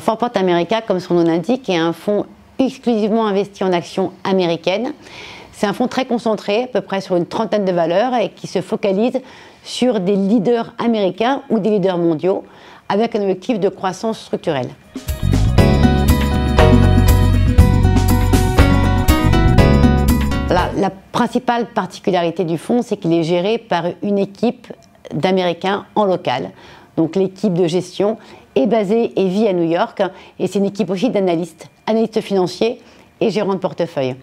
Alors Forport America, comme son nom l'indique, est un fonds exclusivement investi en actions américaines. C'est un fonds très concentré, à peu près sur une trentaine de valeurs, et qui se focalise sur des leaders américains ou des leaders mondiaux, avec un objectif de croissance structurelle. La principale particularité du fonds, c'est qu'il est géré par une équipe d'Américains en local. Donc l'équipe de gestion est basée et vit à New York, et c'est une équipe aussi d'analystes, analystes financiers et gérants de portefeuille.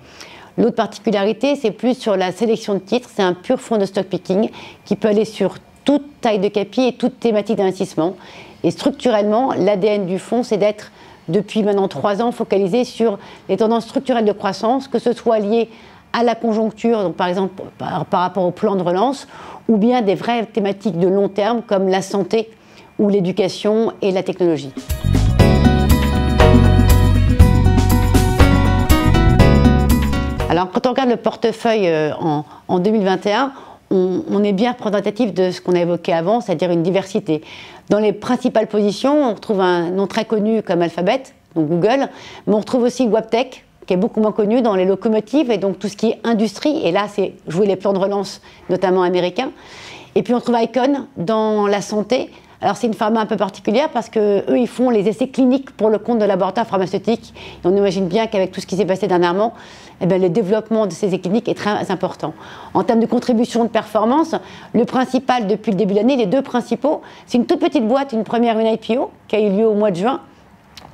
L'autre particularité, c'est plus sur la sélection de titres. C'est un pur fonds de stock picking qui peut aller sur toute taille de capi et toute thématique d'investissement. Et structurellement, l'ADN du fonds, c'est d'être, depuis maintenant 3 ans, focalisé sur les tendances structurelles de croissance, que ce soit lié à la conjoncture, donc par exemple par rapport au plan de relance, ou bien des vraies thématiques de long terme comme la santé ou l'éducation et la technologie. Alors quand on regarde le portefeuille en 2021, on est bien représentatif de ce qu'on a évoqué avant, c'est-à-dire une diversité. Dans les principales positions, on retrouve un nom très connu comme Alphabet, donc Google, mais on retrouve aussi Wabtec, qui est beaucoup moins connu dans les locomotives et donc tout ce qui est industrie. Et là, c'est jouer les plans de relance, notamment américains. Et puis on trouve Icon dans la santé. Alors c'est une pharma un peu particulière parce qu'eux, ils font les essais cliniques pour le compte de laboratoires pharmaceutiques. Et on imagine bien qu'avec tout ce qui s'est passé dernièrement, eh bien, le développement de ces essais cliniques est très important. En termes de contribution de performance, le principal depuis le début de l'année, les deux principaux, c'est une toute petite boîte, une IPO, qui a eu lieu au mois de juin.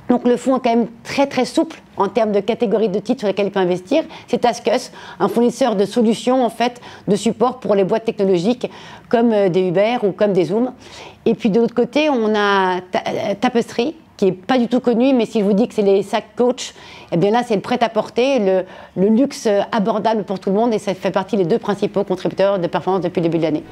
Donc le fonds est quand même très souple en termes de catégories de titres sur lesquels il peut investir. C'est Taskus, un fournisseur de solutions en fait, de support pour les boîtes technologiques comme des Uber ou comme des Zoom. Et puis de l'autre côté, on a Tapestry, qui n'est pas du tout connu, mais si je vous dis que c'est les sacs Coach, eh bien là c'est le prêt-à-porter, le luxe abordable pour tout le monde, et ça fait partie des deux principaux contributeurs de performance depuis le début de l'année.